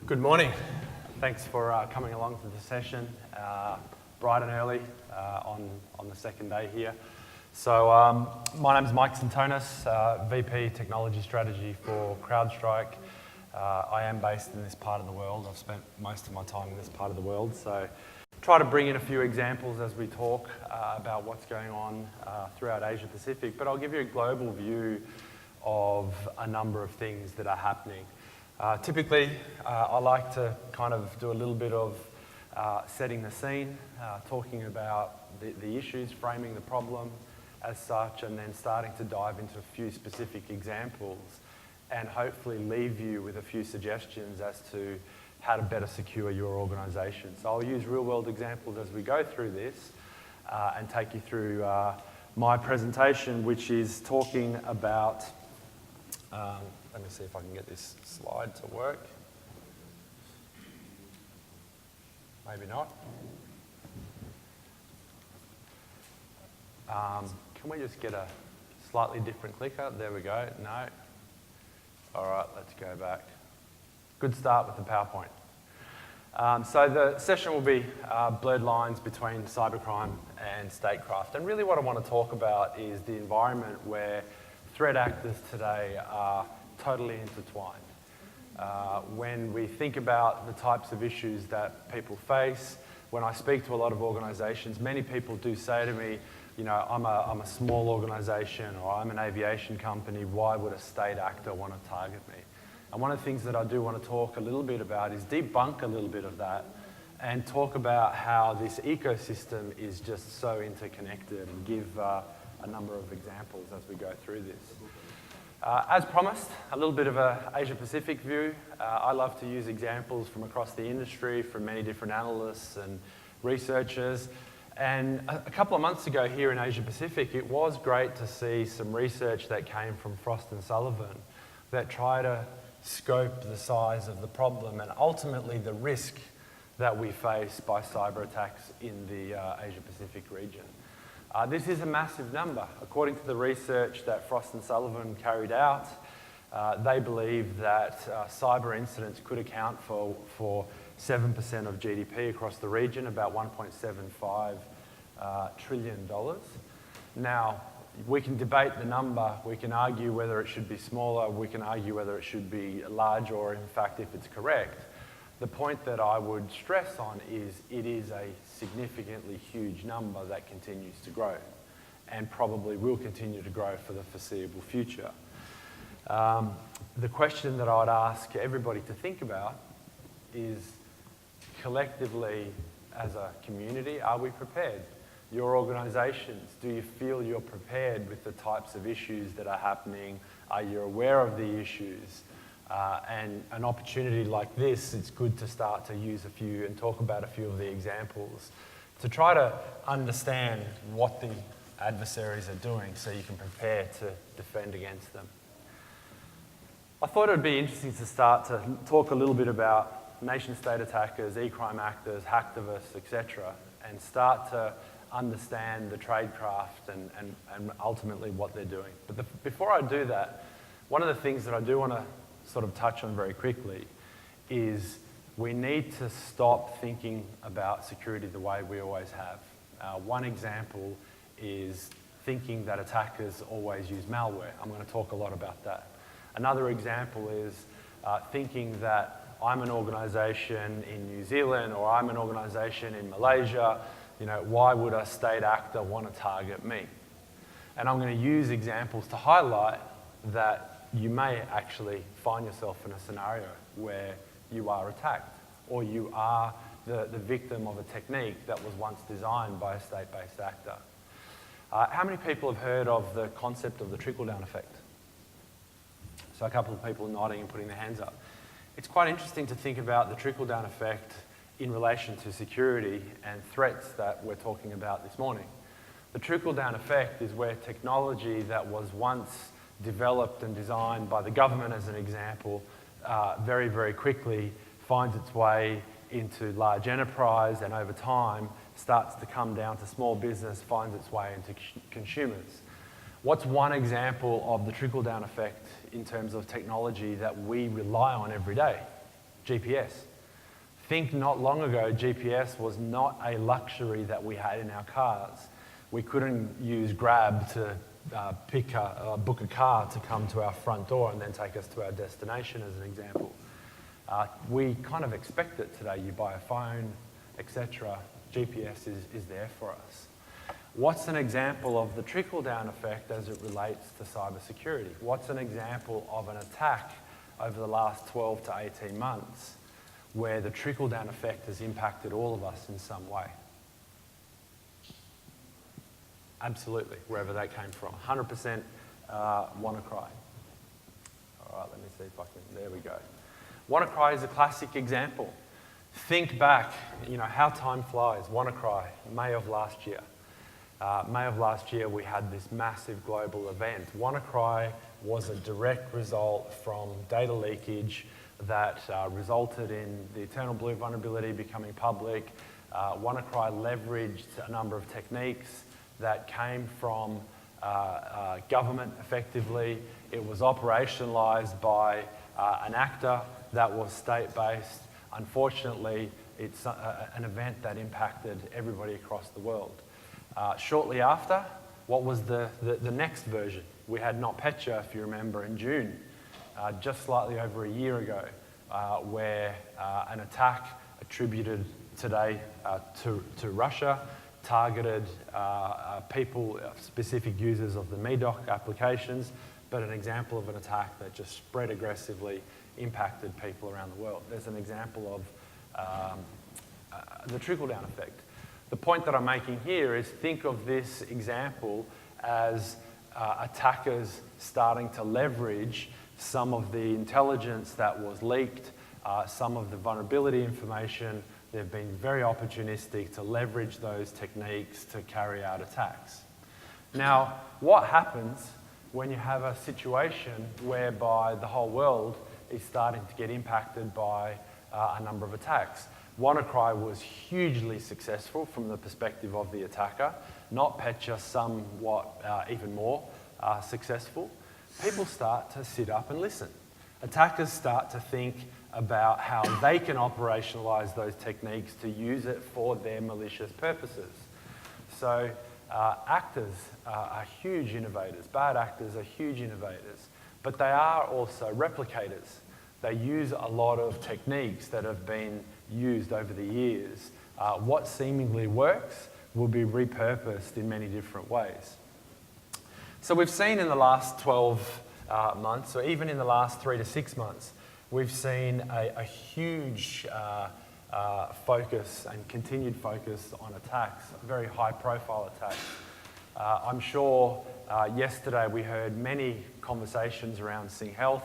Good morning. Thanks for coming along to the session, bright and early on the second day here. So my name is Mike Santonis, VP Technology Strategy for CrowdStrike. I am based in this part of the world. I've spent most of my time in this part of the world, so try to bring in a few examples as we talk about what's going on throughout Asia Pacific, but I'll give you a global view of a number of things that are happening. Typically, I like to kind of do a little bit of setting the scene, talking about the issues, framing the problem as such, and then starting to dive into a few specific examples and hopefully leave you with a few suggestions as to how to better secure your organization. So I'll use real-world examples as we go through this and take you through my presentation, which is talking about let me see if I can get this slide to work. Maybe not. Can we just get a slightly different clicker? There we go. No. All right, let's go back. Good start with the PowerPoint. So the session will be blurred lines between cybercrime and statecraft. And really what I want to talk about is the environment where threat actors today are totally intertwined. When we think about the types of issues that people face, when I speak to a lot of organizations, many people do say to me, you know, I'm a small organization or I'm an aviation company, why would a state actor want to target me? And one of the things that I do want to talk a little bit about is debunk a little bit of that and talk about how this ecosystem is just so interconnected and give a number of examples as we go through this. As promised, a little bit of an Asia-Pacific view. I love to use examples from across the industry, from many different analysts and researchers. And a couple of months ago here in Asia-Pacific, it was great to see some research that came from Frost & Sullivan that tried to scope the size of the problem and ultimately the risk that we face by cyber attacks in the Asia-Pacific region. This is a massive number. According to the research that Frost & Sullivan carried out, they believe that cyber incidents could account for 7% of GDP across the region, about $1.75 trillion. Now, we can debate the number. We can argue whether it should be smaller. We can argue whether it should be large or, in fact, if it's correct. The point that I would stress on is it is a significantly huge number that continues to grow and probably will continue to grow for the foreseeable future. The question that I would ask everybody to think about is, collectively, as a community, are we prepared? Your organizations, do you feel you're prepared with the types of issues that are happening? Are you aware of the issues? And an opportunity like this, it's good to start to use a few and talk about a few of the examples to try to understand what the adversaries are doing so you can prepare to defend against them. I thought it would be interesting to start to talk a little bit about nation-state attackers, e-crime actors, hacktivists, etc., and start to understand the tradecraft and ultimately what they're doing. But before I do that, one of the things that I do want to sort of touch on very quickly is we need to stop thinking about security the way we always have. One example is thinking that attackers always use malware. I'm going to talk a lot about that. Another example is thinking that I'm an organization in New Zealand or I'm an organization in Malaysia, you know, why would a state actor want to target me? And I'm going to use examples to highlight that you may actually find yourself in a scenario where you are attacked or you are the victim of a technique that was once designed by a state-based actor. How many people have heard of the concept of the trickle-down effect? So a couple of people nodding and putting their hands up. It's quite interesting to think about the trickle-down effect in relation to security and threats that we're talking about this morning. The trickle-down effect is where technology that was once developed and designed by the government, as an example, very, very quickly finds its way into large enterprise, and over time starts to come down to small business, finds its way into consumers. What's one example of the trickle-down effect in terms of technology that we rely on every day? GPS. Think not long ago, GPS was not a luxury that we had in our cars. We couldn't use Grab to book a car to come to our front door and then take us to our destination, as an example. We kind of expect it today. You buy a phone, etc. GPS is there for us. What's an example of the trickle-down effect as it relates to cybersecurity? What's an example of an attack over the last 12 to 18 months where the trickle-down effect has impacted all of us in some way? Absolutely, wherever that came from. 100% WannaCry. All right, let me see if I can, there we go. WannaCry is a classic example. Think back, how time flies. WannaCry, May of last year. May of last year, we had this massive global event. WannaCry was a direct result from data leakage that resulted in the Eternal Blue vulnerability becoming public. WannaCry leveraged a number of techniques that came from government effectively. It was operationalized by an actor that was state-based. Unfortunately, it's an event that impacted everybody across the world. Shortly after, what was the next version? We had NotPetya, if you remember, in June, just slightly over a year ago, where an attack attributed today to Russia targeted people, specific users of the MEDOC applications, but an example of an attack that just spread aggressively, impacted people around the world. There's an example of the trickle-down effect. The point that I'm making here is think of this example as attackers starting to leverage some of the intelligence that was leaked, some of the vulnerability information. They've been very opportunistic to leverage those techniques to carry out attacks. Now, what happens when you have a situation whereby the whole world is starting to get impacted by a number of attacks? WannaCry was hugely successful from the perspective of the attacker. NotPetya somewhat even more successful. People start to sit up and listen. Attackers start to think about how they can operationalize those techniques to use it for their malicious purposes. So actors are huge innovators. Bad actors are huge innovators, but they are also replicators. They use a lot of techniques that have been used over the years. What seemingly works will be repurposed in many different ways. So we've seen in the last 12 months, or even in the last 3 to 6 months, we've seen a huge focus and continued focus on attacks, very high-profile attacks. I'm sure yesterday we heard many conversations around SingHealth.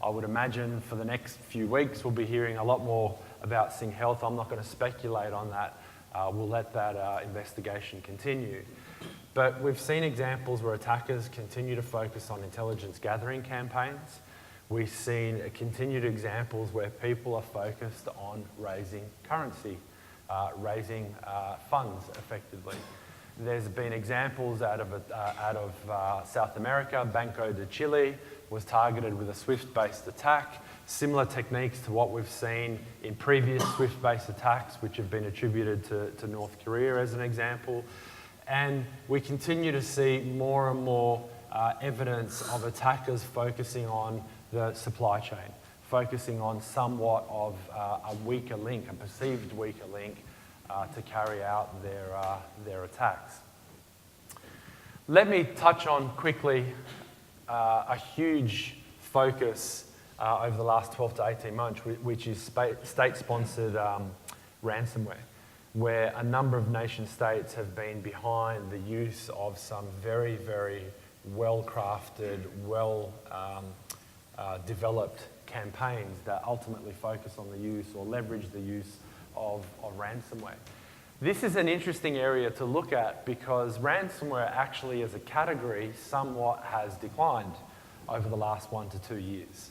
I would imagine for the next few weeks we'll be hearing a lot more about SingHealth. I'm not going to speculate on that. We'll let that investigation continue. But we've seen examples where attackers continue to focus on intelligence gathering campaigns. We've seen continued examples where people are focused on raising currency, raising funds effectively. There's been examples out of South America. Banco de Chile was targeted with a SWIFT-based attack. Similar techniques to what we've seen in previous SWIFT-based attacks, which have been attributed to North Korea as an example. And we continue to see more and more evidence of attackers focusing on the supply chain, focusing on somewhat of a weaker link, a perceived weaker link to carry out their attacks. Let me touch on quickly a huge focus over the last 12 to 18 months, which is state-sponsored ransomware, where a number of nation states have been behind the use of some very, very well-crafted, developed campaigns that ultimately focus on the use or leverage the use of ransomware. This is an interesting area to look at because ransomware actually as a category somewhat has declined over the last 1 to 2 years.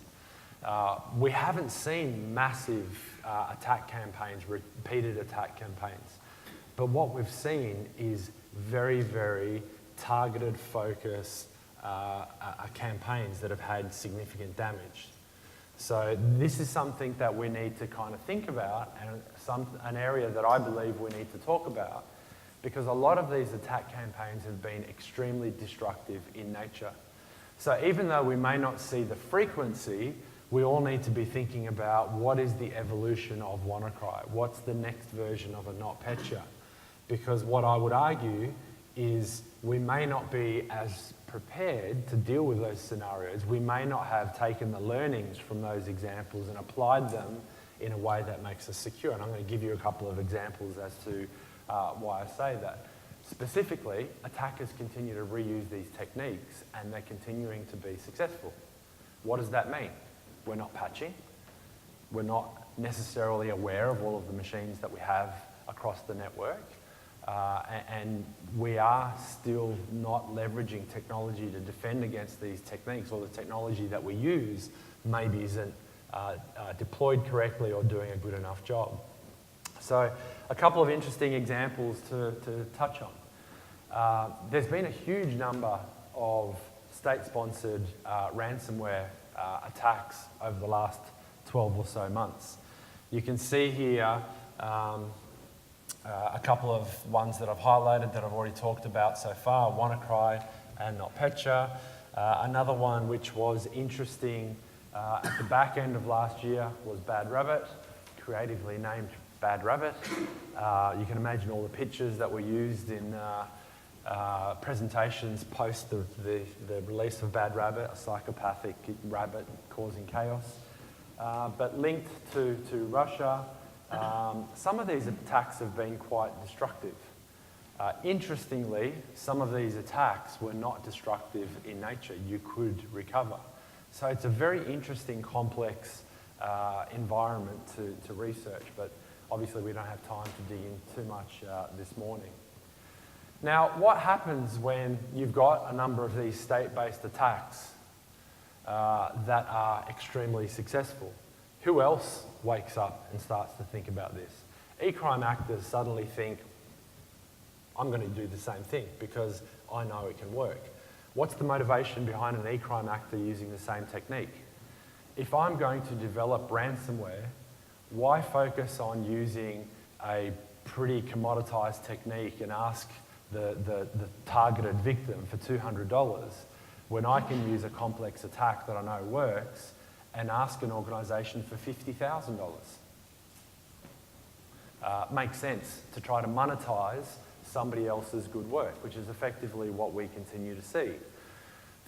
We haven't seen massive attack campaigns, repeated attack campaigns. But what we've seen is very, very targeted, focused campaigns that have had significant damage. So this is something that we need to kind of think about, and an area that I believe we need to talk about, because a lot of these attack campaigns have been extremely destructive in nature. So even though we may not see the frequency, we all need to be thinking about what is the evolution of WannaCry? What's the next version of a NotPetya? Because what I would argue is we may not be as prepared to deal with those scenarios. We may not have taken the learnings from those examples and applied them in a way that makes us secure. And I'm going to give you a couple of examples as to why I say that. Specifically, attackers continue to reuse these techniques and they're continuing to be successful. What does that mean? We're not patching. We're not necessarily aware of all of the machines that we have across the network. And we are still not leveraging technology to defend against these techniques, or the technology that we use maybe isn't deployed correctly or doing a good enough job. So a couple of interesting examples to touch on. There's been a huge number of state-sponsored ransomware attacks over the last 12 or so months. You can see here a couple of ones that I've highlighted that I've already talked about so far, WannaCry and NotPetya. Another one which was interesting at the back end of last year was Bad Rabbit, creatively named Bad Rabbit. You can imagine all the pictures that were used in presentations post the release of Bad Rabbit, a psychopathic rabbit causing chaos. But linked to Russia, some of these attacks have been quite destructive. Interestingly, some of these attacks were not destructive in nature. You could recover. So it's a very interesting, complex environment to research, but obviously we don't have time to dig in too much this morning. Now, what happens when you've got a number of these state-based attacks that are extremely successful? Who else wakes up and starts to think about this? E-crime actors suddenly think, I'm going to do the same thing because I know it can work. What's the motivation behind an e-crime actor using the same technique? If I'm going to develop ransomware, why focus on using a pretty commoditized technique and ask the targeted victim for $200 when I can use a complex attack that I know works and ask an organisation for $50,000? Makes sense to try to monetize somebody else's good work, which is effectively what we continue to see.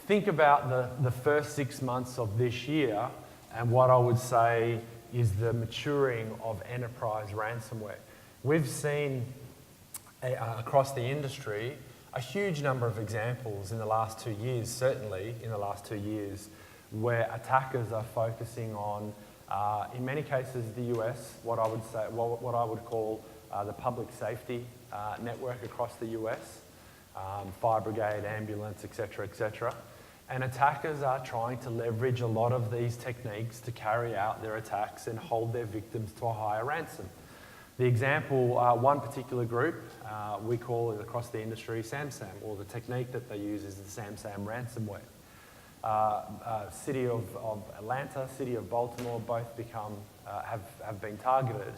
Think about the first 6 months of this year and what I would say is the maturing of enterprise ransomware. We've seen across the industry a huge number of examples in the last 2 years, certainly in the last 2 years, where attackers are focusing on, in many cases, the US, what I would call the public safety network across the US, fire brigade, ambulance, etc. And attackers are trying to leverage a lot of these techniques to carry out their attacks and hold their victims to a higher ransom. The example, one particular group, we call it across the industry SamSam, or the technique that they use is the SamSam ransomware. City of Atlanta, City of Baltimore, both have been targeted,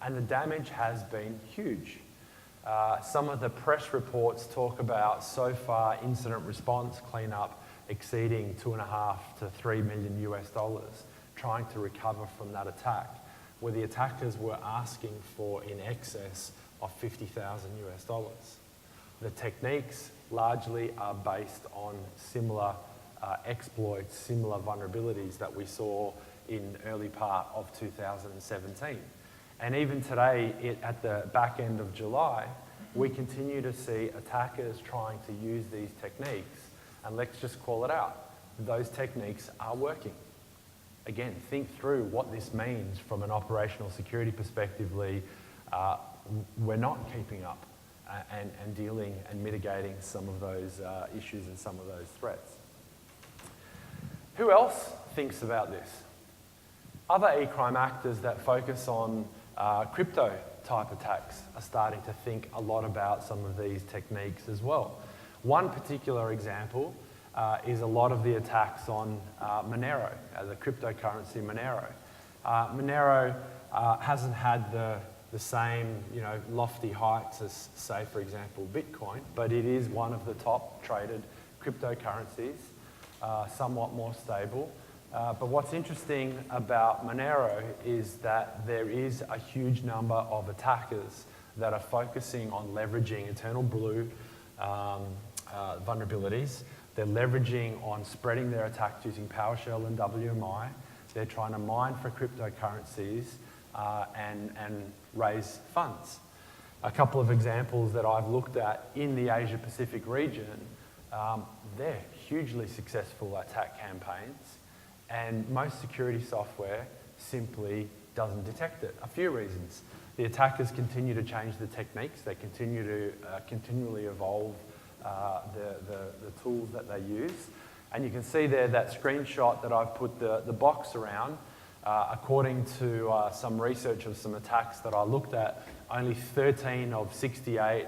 and the damage has been huge. Some of the press reports talk about so far incident response cleanup exceeding $2.5 to $3 million US, trying to recover from that attack, where the attackers were asking for in excess of $50,000 US. The techniques largely are based on similar exploits, similar vulnerabilities that we saw in early part of 2017. And even today, at the back end of July, we continue to see attackers trying to use these techniques, and let's just call it out. Those techniques are working. Again, think through what this means from an operational security perspective. We're not keeping up and dealing and mitigating some of those issues and some of those threats. Who else thinks about this? Other e-crime actors that focus on crypto type attacks are starting to think a lot about some of these techniques as well. One particular example is a lot of the attacks on Monero, the cryptocurrency Monero. Monero hasn't had the same, lofty heights as, say, for example, Bitcoin, but it is one of the top traded cryptocurrencies, somewhat more stable. But what's interesting about Monero is that there is a huge number of attackers that are focusing on leveraging Eternal Blue vulnerabilities. They're leveraging on spreading their attacks using PowerShell and WMI. They're trying to mine for cryptocurrencies and raise funds. A couple of examples that I've looked at in the Asia Pacific region, they're hugely successful attack campaigns, and most security software simply doesn't detect it. A few reasons. The attackers continue to change the techniques. They continue to continually evolve the tools that they use. And you can see there that screenshot that I've put the box around. According to some research of some attacks that I looked at, only 13 of 68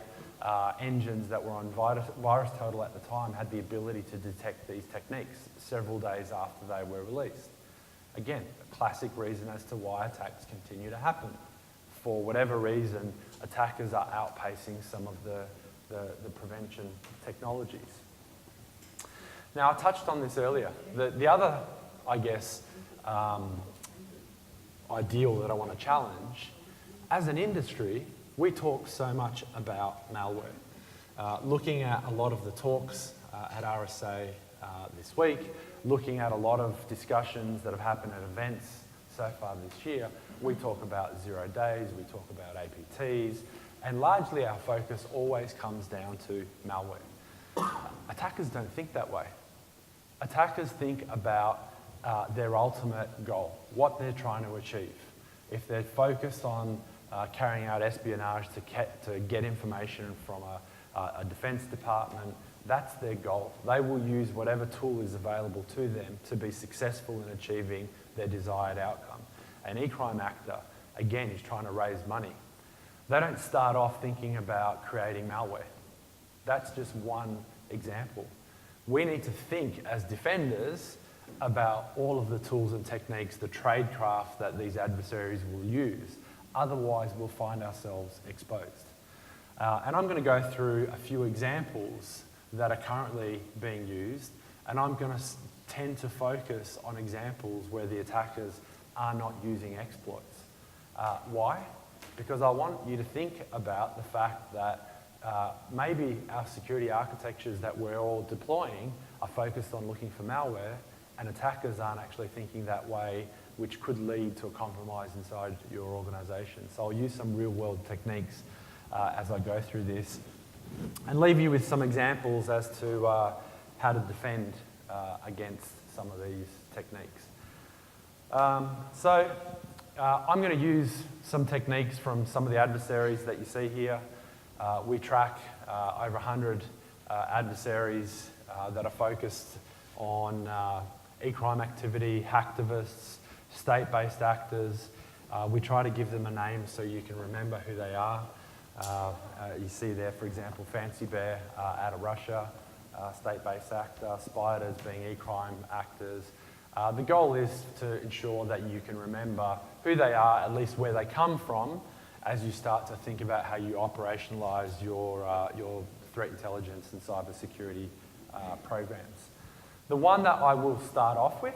engines that were on VirusTotal at the time had the ability to detect these techniques several days after they were released. Again, a classic reason as to why attacks continue to happen. For whatever reason, attackers are outpacing some of the prevention technologies. Now, I touched on this earlier. The other, I guess, ideal that I want to challenge, as an industry, we talk so much about malware. Looking at a lot of the talks at RSA this week, looking at a lot of discussions that have happened at events so far this year, we talk about 0 days, we talk about APTs, and largely our focus always comes down to malware. Attackers don't think that way. Attackers think about their ultimate goal, what they're trying to achieve. If they're focused on carrying out espionage to get information from a defense department, that's their goal. They will use whatever tool is available to them to be successful in achieving their desired outcome. An e-crime actor, again, is trying to raise money. They don't start off thinking about creating malware. That's just one example. We need to think as defenders about all of the tools and techniques, the tradecraft that these adversaries will use. Otherwise, we'll find ourselves exposed. And I'm going to go through a few examples that are currently being used, and I'm going to tend to focus on examples where the attackers are not using exploits. Why? Because I want you to think about the fact that maybe our security architectures that we're all deploying are focused on looking for malware, and attackers aren't actually thinking that way, which could lead to a compromise inside your organization. So I'll use some real-world techniques as I go through this and leave you with some examples as to how to defend against some of these techniques. I'm going to use some techniques from some of the adversaries that you see here. We track over 100 adversaries that are focused on e-crime activity, hacktivists, state-based actors. We try to give them a name so you can remember who they are. You see there, for example, Fancy Bear out of Russia, state-based actor, Spiders being e-crime actors. The goal is to ensure that you can remember who they are, at least where they come from, as you start to think about how you operationalize your threat intelligence and cybersecurity programs. The one that I will start off with,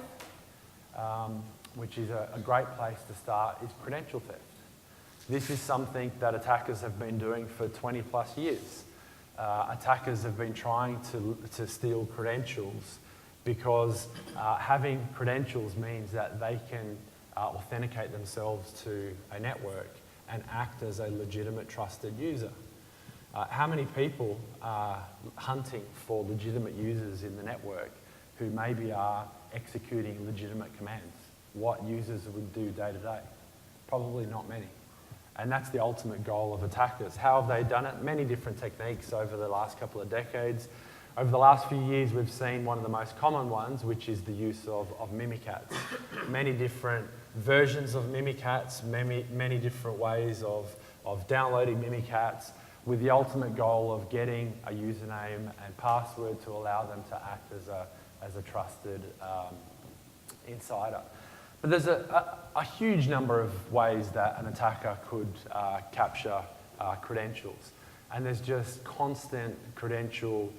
which is a great place to start, is credential theft. This is something that attackers have been doing for 20 plus years. Attackers have been trying to steal credentials because having credentials means that they can authenticate themselves to a network and act as a legitimate trusted user. How many people are hunting for legitimate users in the network who maybe are executing legitimate commands? What users would do day to day? Probably not many. And that's the ultimate goal of attackers. How have they done it? Many different techniques over the last couple of decades. over the last few years, we've seen one of the most common ones, which is the use of Mimikatz. Many different versions of Mimikatz, many different ways of downloading Mimikatz, with the ultimate goal of getting a username and password to allow them to act as a trusted insider. But there's a huge number of ways that an attacker could capture credentials. And there's just constant credential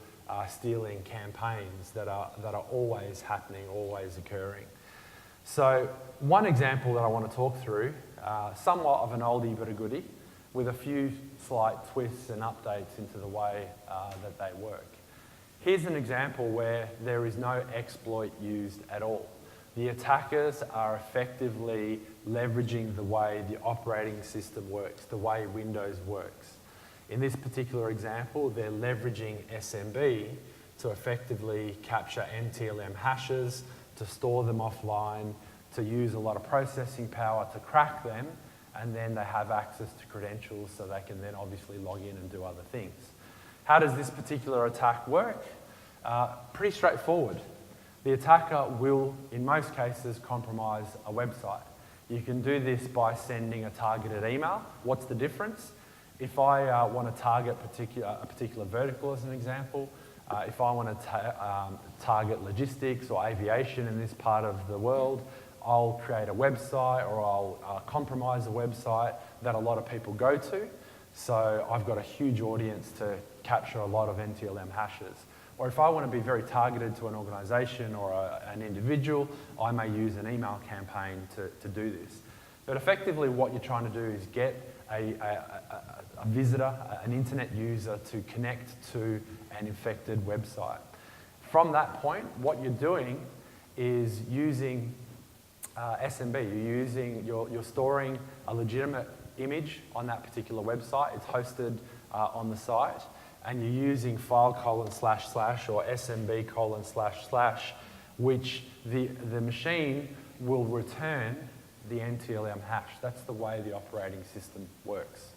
stealing campaigns that are always happening, always occurring. So one example that I want to talk through, somewhat of an oldie but a goodie, with a few slight twists and updates into the way that they work. Here's an example where there is no exploit used at all. The attackers are effectively leveraging the way the operating system works, the way Windows works. In this particular example, they're leveraging SMB to effectively capture NTLM hashes, to store them offline, to use a lot of processing power to crack them, and then they have access to credentials so they can then obviously log in and do other things. How does this particular attack work? Pretty straightforward. The attacker will, in most cases, compromise a website. You can do this by sending a targeted email. What's the difference? If I want to target a particular vertical, as an example, if I want to target logistics or aviation in this part of the world, I'll create a website or I'll compromise a website that a lot of people go to. So I've got a huge audience to capture a lot of NTLM hashes. Or if I want to be very targeted to an organisation or an individual, I may use an email campaign to do this. But effectively what you're trying to do is get a visitor, an internet user, to connect to an infected website. From that point, what you're doing is using SMB. You're storing a legitimate image on that particular website. It's hosted on the site. And you're using file :/ or SMB : // which the machine will return the NTLM hash. That's the way the operating system works.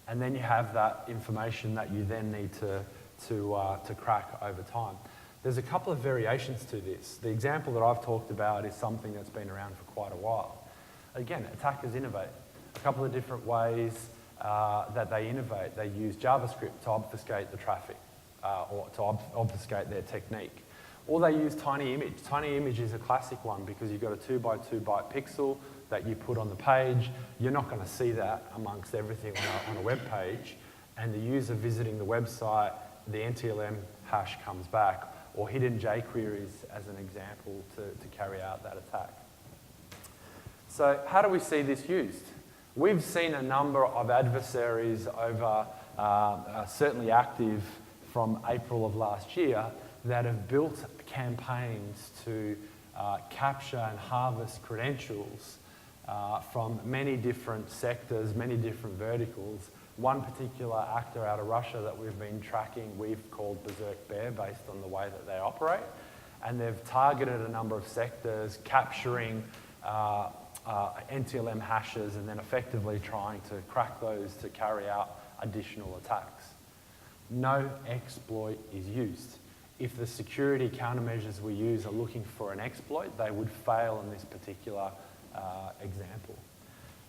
And then you have that information that you then need to crack over time. There's a couple of variations to this. The example that I've talked about is something that's been around for quite a while. Again, attackers innovate. A couple of different ways that they innovate. They use JavaScript to obfuscate the traffic or to obfuscate their technique. Or they use TinyImage. TinyImage is a classic one because you've got a 2x2 byte pixel that you put on the page. You're not going to see that amongst everything on a web page. And the user visiting the website, the NTLM hash comes back, or hidden jQueries as an example to carry out that attack. So how do we see this used? We've seen a number of adversaries over, certainly active from April of last year, that have built campaigns to capture and harvest credentials from many different sectors, many different verticals. One particular actor out of Russia that we've been tracking, we've called Berserk Bear based on the way that they operate. And they've targeted a number of sectors, capturing NTLM hashes and then effectively trying to crack those to carry out additional attacks. No exploit is used. If the security countermeasures we use are looking for an exploit, they would fail in this particular example.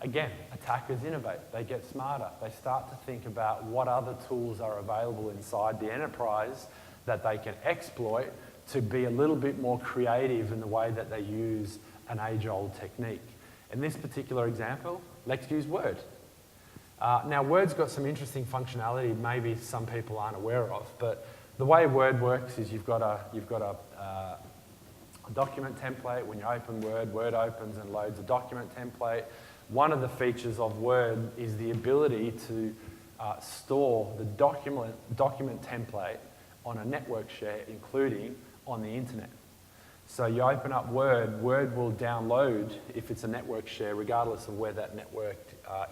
Again, attackers innovate. They get smarter. They start to think about what other tools are available inside the enterprise that they can exploit to be a little bit more creative in the way that they use an age-old technique. In this particular example, let's use Word. Now, Word's got some interesting functionality maybe some people aren't aware of, but the way Word works is you've got a document template. When you open Word, Word opens and loads a document template. One of the features of Word is the ability to store the document template on a network share, including on the internet. So you open up Word, Word will download, if it's a network share, regardless of where that network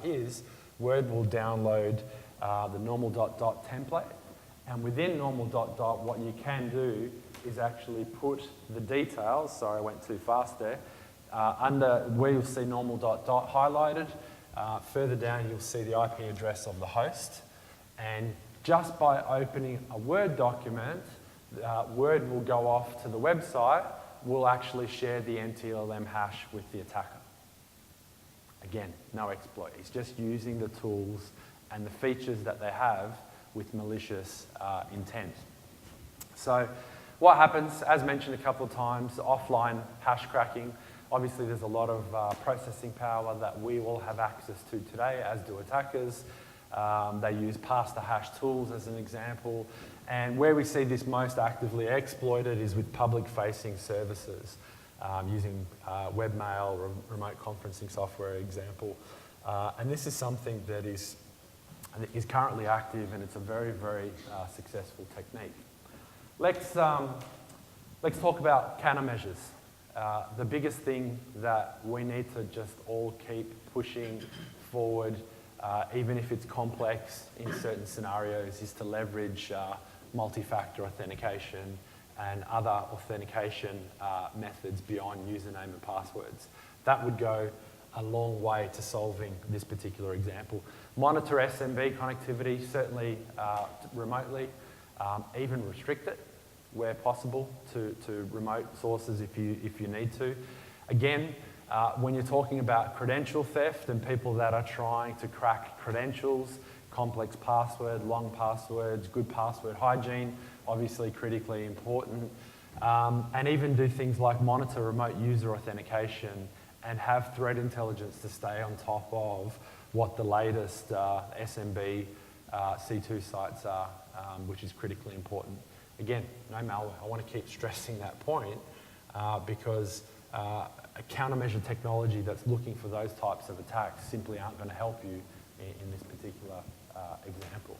is, Word will download the normal ... template. And within normal ... what you can do is actually put the details, sorry I went too fast there, under where you'll see normal ... highlighted. Further down you'll see the IP address of the host. And just by opening a Word document, Word will go off to the website, will actually share the NTLM hash with the attacker. Again, no exploit. It's just using the tools and the features that they have with malicious intent. So what happens, as mentioned a couple of times, offline hash cracking. Obviously, there's a lot of processing power that we all have access to today, as do attackers. They use pass-the-hash tools as an example. And where we see this most actively exploited is with public-facing services, using webmail or remote conferencing software, example. And this is something that is currently active, and it's a very, very successful technique. Let's talk about countermeasures. The biggest thing that we need to just all keep pushing forward, even if it's complex in certain scenarios, is to leverage multi-factor authentication and other authentication methods beyond username and passwords. That would go a long way to solving this particular example. Monitor SMB connectivity, certainly remotely, even restrict it where possible to remote sources if you need to. Again, when you're talking about credential theft and people that are trying to crack credentials, complex password, long passwords, good password hygiene, obviously critically important. And even do things like monitor remote user authentication and have threat intelligence to stay on top of what the latest SMB C2 sites are, which is critically important. Again, no malware. I want to keep stressing that point because a countermeasure technology that's looking for those types of attacks simply aren't going to help you in this particular example.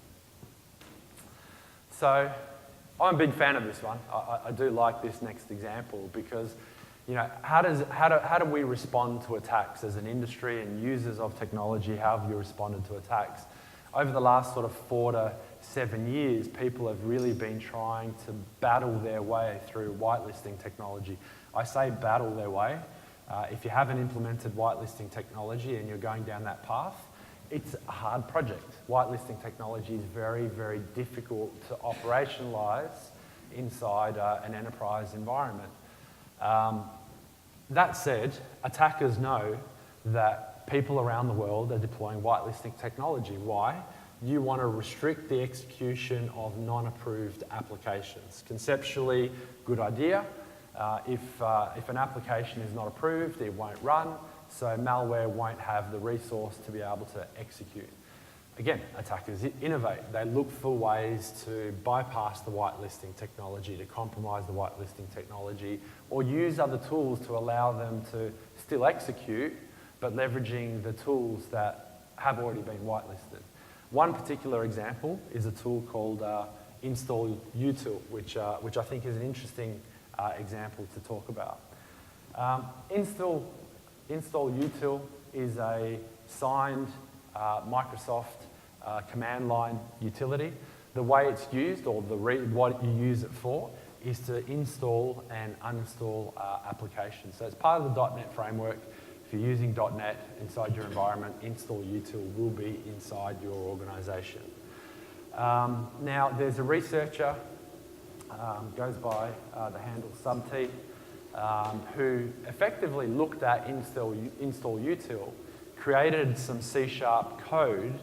So I'm a big fan of this one. I do like this next example because, how do we respond to attacks as an industry and users of technology? How have you responded to attacks? Over the last sort of 4 to 7 years, people have really been trying to battle their way through whitelisting technology. I say battle their way. If you haven't implemented whitelisting technology and you're going down that path, it's a hard project. Whitelisting technology is very, very difficult to operationalize inside an enterprise environment. That said, attackers know that people around the world are deploying whitelisting technology. Why? You want to restrict the execution of non-approved applications. Conceptually, good idea. If an application is not approved, it won't run, so malware won't have the resource to be able to execute. Again, attackers innovate. They look for ways to bypass the whitelisting technology, to compromise the whitelisting technology, or use other tools to allow them to still execute, but leveraging the tools that have already been whitelisted. One particular example is a tool called Install Util, which I think is an interesting example to talk about. Install Util is a signed Microsoft command line utility. The way it's used, or what you use it for, is to install and uninstall applications. So it's part of the .NET framework. If you're using .NET inside your environment, Install Util will be inside your organization. Now, there's a researcher, goes by the handle Subt, who effectively looked at Install Util, created some C# code,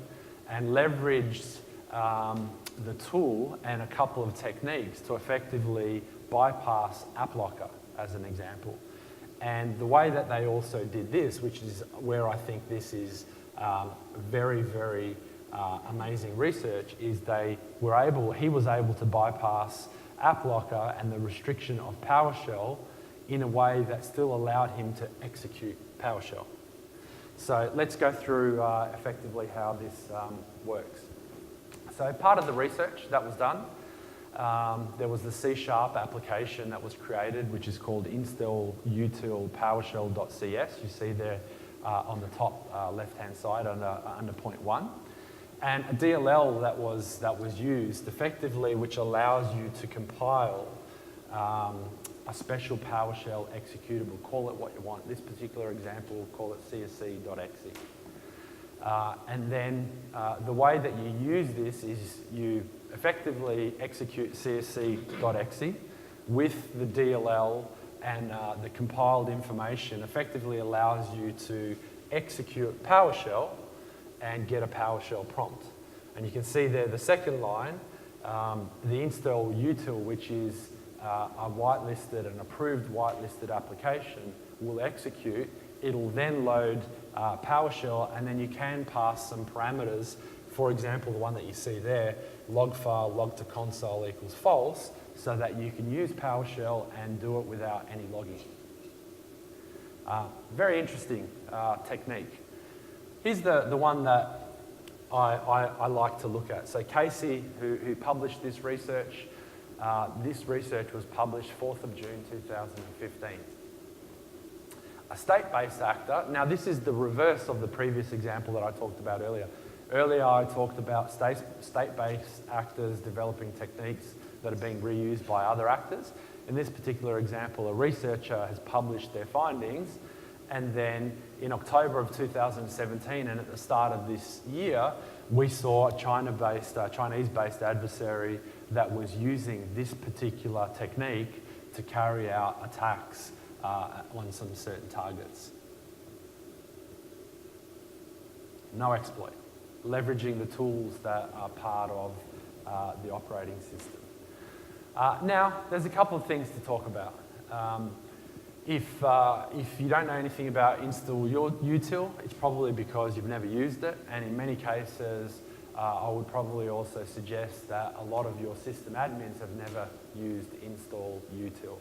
and leveraged the tool and a couple of techniques to effectively bypass AppLocker, as an example. And the way that they also did this, which is where I think this is very, very amazing research, is he was able to bypass AppLocker and the restriction of PowerShell in a way that still allowed him to execute PowerShell. So let's go through effectively how this works. So part of the research that was done, there was the C# application that was created, which is called Install Util PowerShell.cs. You see there on the top left-hand side under point 1. And a DLL that was used effectively, which allows you to compile a special PowerShell executable. Call it what you want. This particular example, call it csc.exe. And then the way that you use this is you effectively execute csc.exe with the DLL, and the compiled information effectively allows you to execute PowerShell and get a PowerShell prompt. And you can see there the second line, the install util, which is a whitelisted, an approved whitelisted application, will execute. It'll then load PowerShell, and then you can pass some parameters. For example, the one that you see there, log file log to console equals false, so that you can use PowerShell and do it without any logging. Very interesting technique. Here's the one that I like to look at. So Casey, who published this research was published 4th of June 2015. A state-based actor, now this is the reverse of the previous example that I talked about earlier. Earlier I talked about state-based actors developing techniques that are being reused by other actors. In this particular example, a researcher has published their findings, and then in October of 2017 and at the start of this year, we saw a Chinese-based adversary that was using this particular technique to carry out attacks on some certain targets. No exploit, leveraging the tools that are part of the operating system. Now, there's a couple of things to talk about. If you don't know anything about install util, it's probably because you've never used it, and in many cases, I would probably also suggest that a lot of your system admins have never used install util.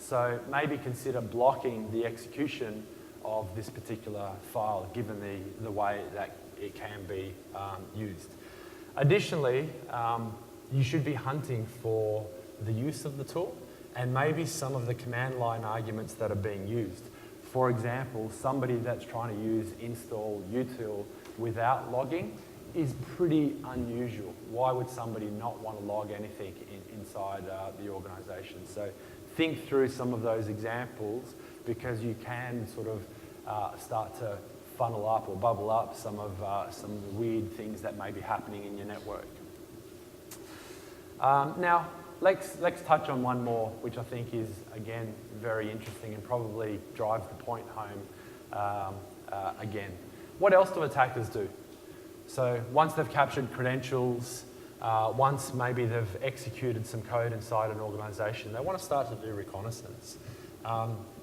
So maybe consider blocking the execution of this particular file, given the way that it can be used. Additionally, you should be hunting for the use of the tool and maybe some of the command line arguments that are being used. For example, somebody that's trying to use install util without logging is pretty unusual. Why would somebody not want to log anything inside the organization? So think through some of those examples, because you can sort of start to funnel up or bubble up some of the weird things that may be happening in your network. Now, let's touch on one more, which I think is, again, very interesting and probably drives the point home again. What else do attackers do? So once they've captured credentials, once maybe they've executed some code inside an organization, they want to start to do reconnaissance.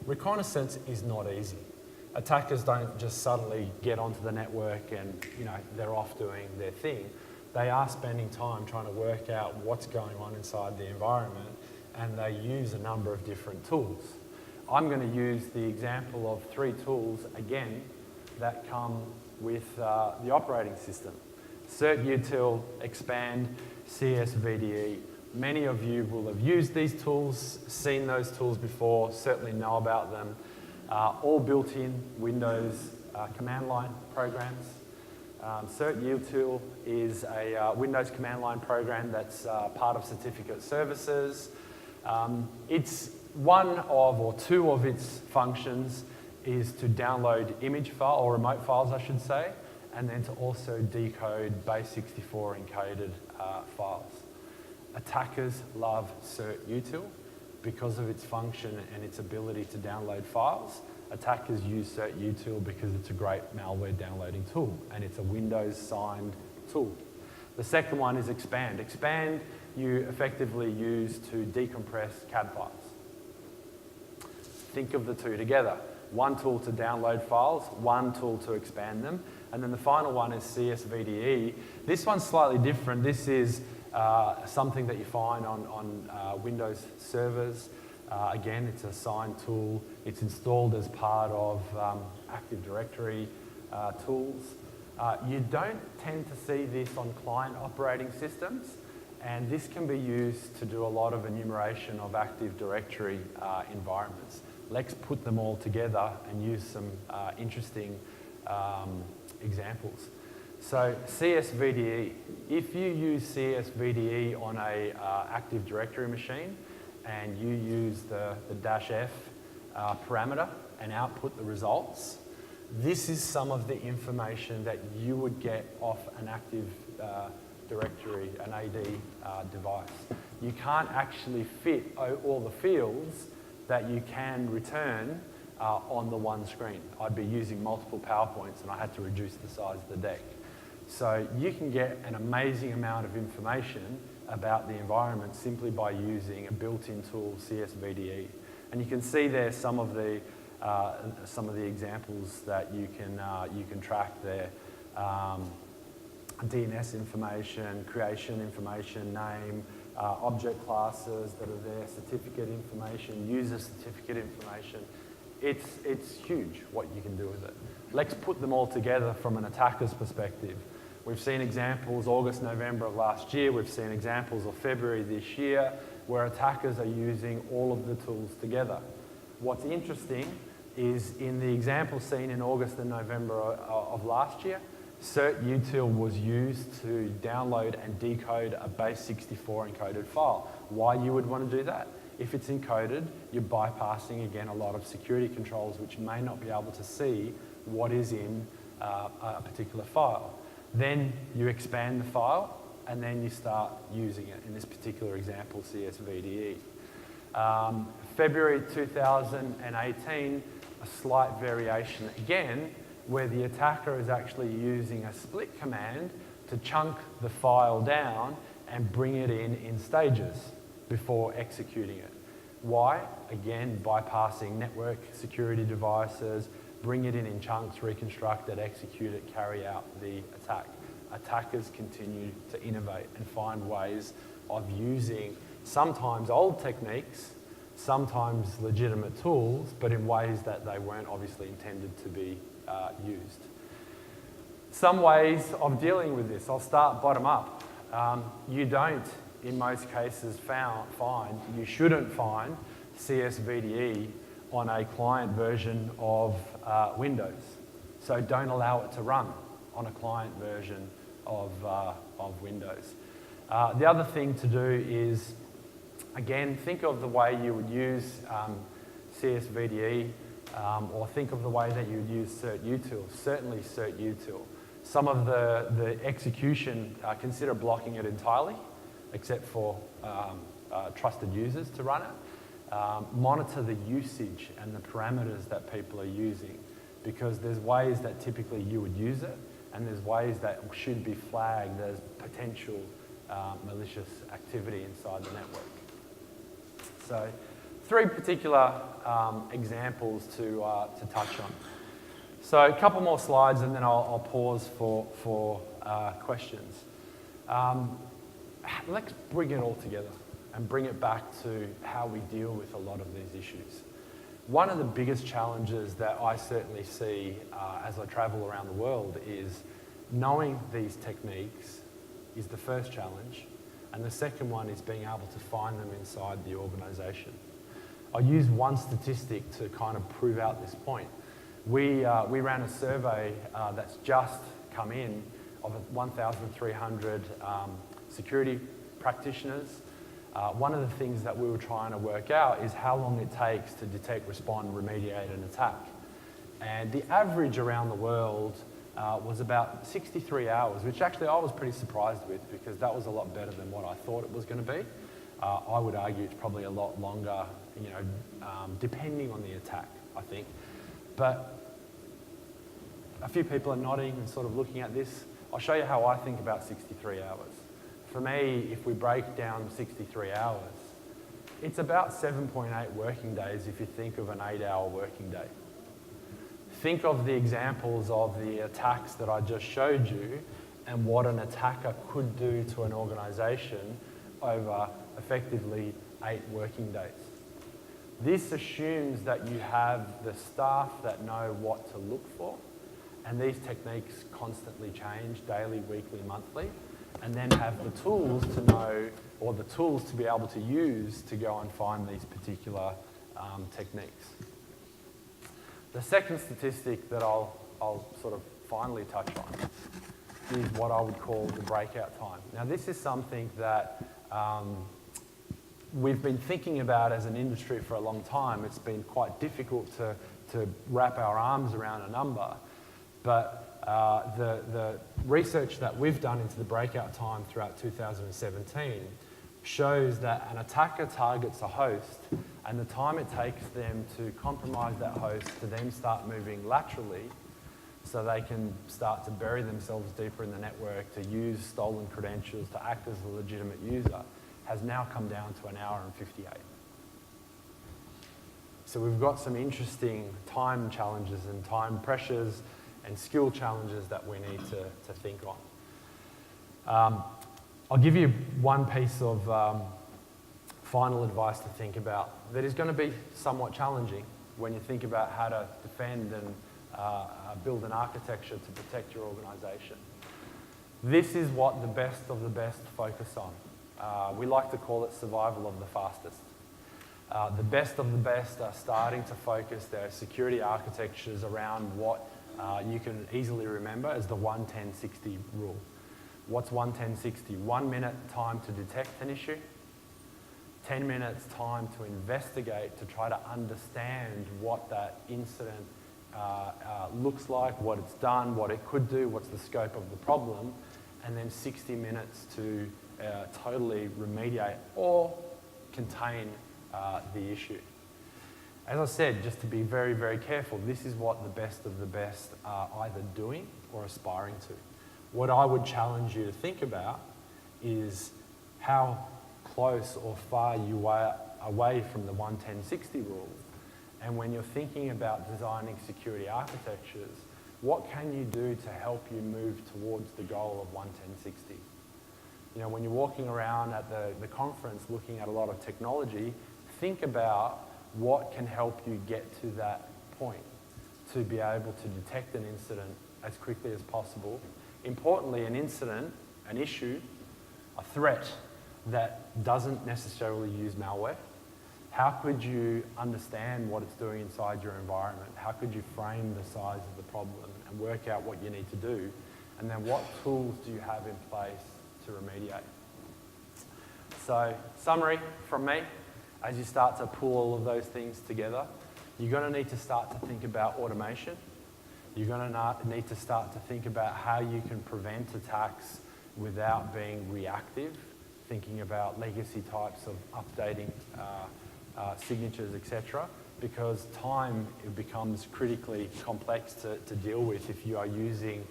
Reconnaissance is not easy. Attackers don't just suddenly get onto the network and they're off doing their thing. They are spending time trying to work out what's going on inside the environment, and they use a number of different tools. I'm going to use the example of 3 tools, again, that come with the operating system. CertUtil, Expand, CSVDE. Many of you will have used these tools, seen those tools before, certainly know about them. All built-in Windows command line programs. CertUtil is a Windows command line program that's part of Certificate Services. It's one of, or 2 of its functions is to download image file, or remote files I should say, and then to also decode base64 encoded files. Attackers love CertUtil because of its function and its ability to download files. Attackers use CertUtil because it's a great malware downloading tool, and it's a Windows signed tool. The second one is Expand. Expand you effectively use to decompress CAD files. Think of the 2 together. One tool to download files, one tool to expand them, and then the final one is CSVDE. This one's slightly different. This is something that you find on Windows servers. Again, it's a signed tool. It's installed as part of Active Directory tools. You don't tend to see this on client operating systems, and this can be used to do a lot of enumeration of Active Directory environments. Let's put them all together and use some interesting examples. So CSVDE, if you use CSVDE on a Active Directory machine and you use the -f parameter and output the results, This is some of the information that you would get off an Active Directory, an AD device. You can't actually fit all the fields that you can return on the one screen. I'd be using multiple PowerPoints and I had to reduce the size of the deck. So you can get an amazing amount of information about the environment simply by using a built-in tool, CSVDE. And you can see there some of the examples that you can track there. DNS information, creation information, name, object classes that are there, certificate information, user certificate information. It's huge what you can do with it. Let's put them all together from an attacker's perspective. We've seen examples August, November of last year. We've seen examples of February this year where attackers are using all of the tools together. What's interesting is in the example seen in August and November of last year, CertUtil was used to download and decode a base64 encoded file. Why you would want to do that? If it's encoded, you're bypassing, again, a lot of security controls which may not be able to see what is in a particular file. Then you expand the file, and then you start using it. In this particular example, CSVDE. February 2018, a slight variation again, where the attacker is actually using a split command to chunk the file down and bring it in stages before executing it. Why? Again, bypassing network security devices, bring it in chunks, reconstruct it, execute it, carry out the attack. Attackers continue to innovate and find ways of using sometimes old techniques, sometimes legitimate tools, but in ways that they weren't obviously intended to be used. Some ways of dealing with this. I'll start bottom up. You don't, in most cases, you shouldn't find CSVDE on a client version of Windows. So don't allow it to run on a client version of Windows. The other thing to do is, again, think of the way you would use CSVDE or think of the way that you would use CertUtil, certainly CertUtil. Some of the execution, consider blocking it entirely, except for trusted users to run it. Monitor the usage and the parameters that people are using, because there's ways that typically you would use it, and there's ways that should be flagged as potential malicious activity inside the network. So, 3 particular examples to touch on. So, a couple more slides, and then I'll pause for questions. Let's bring it all together and bring it back to how we deal with a lot of these issues. One of the biggest challenges that I certainly see as I travel around the world is knowing these techniques is the first challenge, and the second one is being able to find them inside the organisation. I'll use one statistic to kind of prove out this point. We ran a survey that's just come in of 1,300 security practitioners. One of the things that we were trying to work out is how long it takes to detect, respond, remediate an attack. And the average around the world was about 63 hours, which actually I was pretty surprised with, because that was a lot better than what I thought it was going to be. I would argue it's probably a lot longer, depending on the attack, I think. But a few people are nodding and sort of looking at this. I'll show you how I think about 63 hours. For me, if we break down 63 hours, it's about 7.8 working days if you think of an 8-hour working day. Think of the examples of the attacks that I just showed you and what an attacker could do to an organisation over effectively 8 working days. This assumes that you have the staff that know what to look for, and these techniques constantly change daily, weekly, monthly, and then have the tools to know, or the tools to be able to use to go and find these particular techniques. The second statistic that I'll sort of finally touch on is what I would call the breakout time. Now, this is something that we've been thinking about as an industry for a long time. It's been quite difficult to to wrap our arms around a number, but the research that we've done into the breakout time throughout 2017 shows that an attacker targets a host, and the time it takes them to compromise that host to then start moving laterally so they can start to bury themselves deeper in the network, to use stolen credentials, to act as a legitimate user, has now come down to 1 hour and 58. So we've got some interesting time challenges and time pressures and skill challenges that we need to think on. I'll give you one piece of final advice to think about that is going to be somewhat challenging when you think about how to defend and build an architecture to protect your organisation. This is what the best of the best focus on. We like to call it survival of the fastest. The best of the best are starting to focus their security architectures around what you can easily remember as the 1-10-60 rule. What's 1-10-60? 1 minute time to detect an issue, 10 minutes time to investigate, to try to understand what that incident looks like, what it's done, what it could do, what's the scope of the problem, and then 60 minutes to totally remediate or contain the issue. As I said, just to be very, very careful, this is what the best of the best are either doing or aspiring to. What I would challenge you to think about is how close or far you are away from the 1-10-60 rule. And when you're thinking about designing security architectures, what can you do to help you move towards the goal of 1-10-60? You know, when you're walking around at the conference looking at a lot of technology, think about what can help you get to that point to be able to detect an incident as quickly as possible. Importantly, an incident, an issue, a threat that doesn't necessarily use malware. How could you understand what it's doing inside your environment? How could you frame the size of the problem and work out what you need to do? And then what tools do you have in place to remediate? So, summary from me, as you start to pull all of those things together, you're going to need to start to think about automation. You're going to need to start to think about how you can prevent attacks without being reactive, thinking about legacy types of updating signatures, etc., because time becomes critically complex to deal with if you are using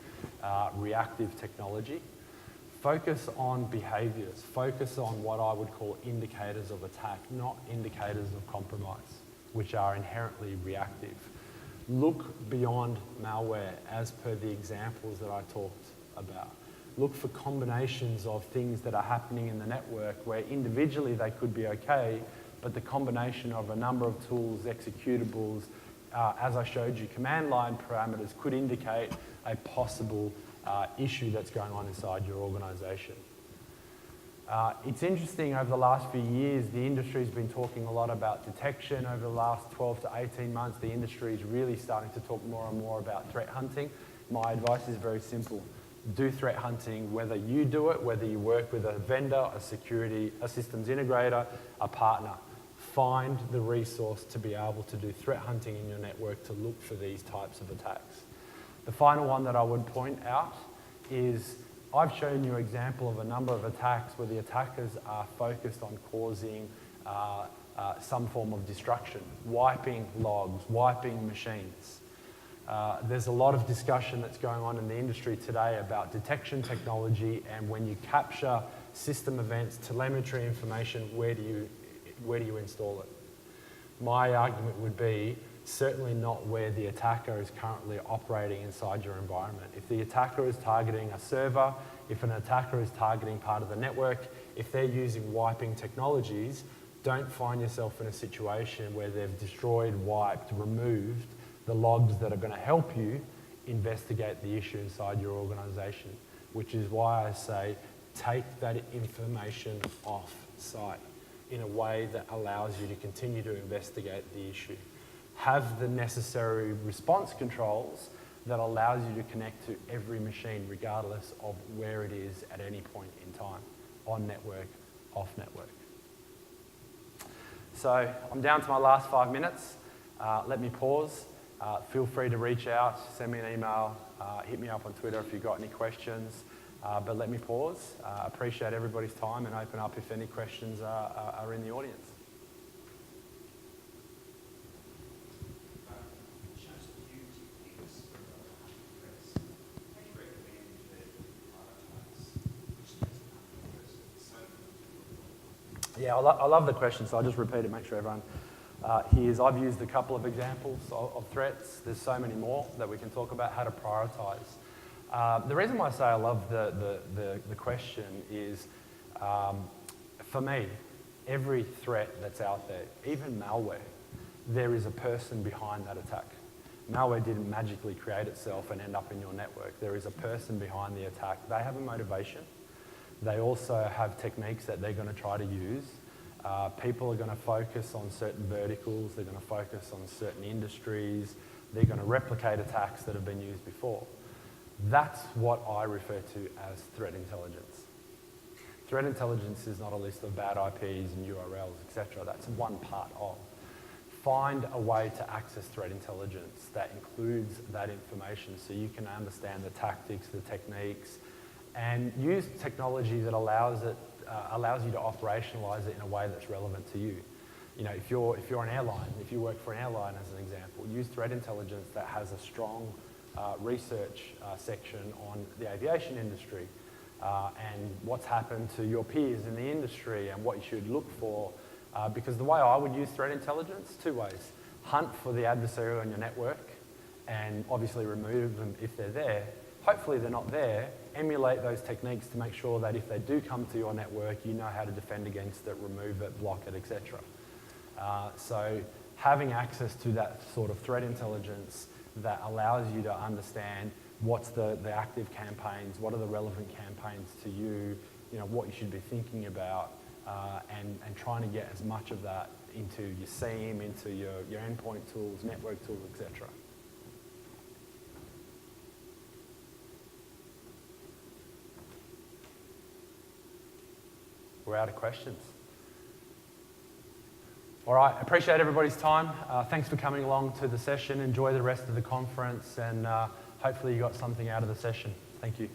reactive technology. Focus on behaviours. Focus on what I would call indicators of attack, not indicators of compromise, which are inherently reactive. Look beyond malware as per the examples that I talked about. Look for combinations of things that are happening in the network where individually they could be okay, but the combination of a number of tools, executables, as I showed you, command line parameters could indicate a possible issue that's going on inside your organisation. It's interesting, over the last few years, the industry's been talking a lot about detection. Over the last 12 to 18 months, the industry is really starting to talk more and more about threat hunting. My advice is very simple. Do threat hunting, whether you do it, whether you work with a vendor, a systems integrator, a partner. Find the resource to be able to do threat hunting in your network to look for these types of attacks. The final one that I would point out is I've shown you an example of a number of attacks where the attackers are focused on causing some form of destruction, wiping logs, wiping machines. There's a lot of discussion that's going on in the industry today about detection technology, and when you capture system events, telemetry information, where do you install it? My argument would be certainly not where the attacker is currently operating inside your environment. If the attacker is targeting a server, if an attacker is targeting part of the network, if they're using wiping technologies, don't find yourself in a situation where they've destroyed, wiped, removed the logs that are going to help you investigate the issue inside your organisation, which is why I say take that information off-site in a way that allows you to continue to investigate the issue. Have the necessary response controls that allows you to connect to every machine regardless of where it is at any point in time, on network, off network. So I'm down to my last 5 minutes. Let me pause feel free to reach out, send me an email, hit me up on Twitter if you've got any questions. But let me pause. Appreciate everybody's time and open up if any questions are in the audience. Yeah, I love the question, so I'll just repeat it, make sure everyone hears. I've used a couple of examples of threats. There's so many more that we can talk about how to prioritise. The reason why I say I love the question is, for me, every threat that's out there, even malware, there is a person behind that attack. Malware didn't magically create itself and end up in your network. There is a person behind the attack. They have a motivation. They also have techniques that they're going to try to use. People are going to focus on certain verticals. They're going to focus on certain industries. They're going to replicate attacks that have been used before. That's what I refer to as threat intelligence. Threat intelligence is not a list of bad IPs and URLs, etc. That's one part of. Find a way to access threat intelligence that includes that information so you can understand the tactics, the techniques, and use technology that allows you to operationalize it in a way that's relevant to you. You know, if you're an airline, if you work for an airline as an example, use threat intelligence that has a strong research section on the aviation industry and what's happened to your peers in the industry and what you should look for. Because the way I would use threat intelligence, two ways. Hunt for the adversary on your network and obviously remove them if they're there. Hopefully they're not there. Emulate those techniques to make sure that if they do come to your network, you know how to defend against it, remove it, block it, etc. So having access to that sort of threat intelligence that allows you to understand what's the active campaigns, what are the relevant campaigns to you, you know, what you should be thinking about, and trying to get as much of that into your SIEM, into your endpoint tools, network tools, etc. We're out of questions. All right, appreciate everybody's time. Thanks for coming along to the session. Enjoy the rest of the conference, and hopefully you got something out of the session. Thank you.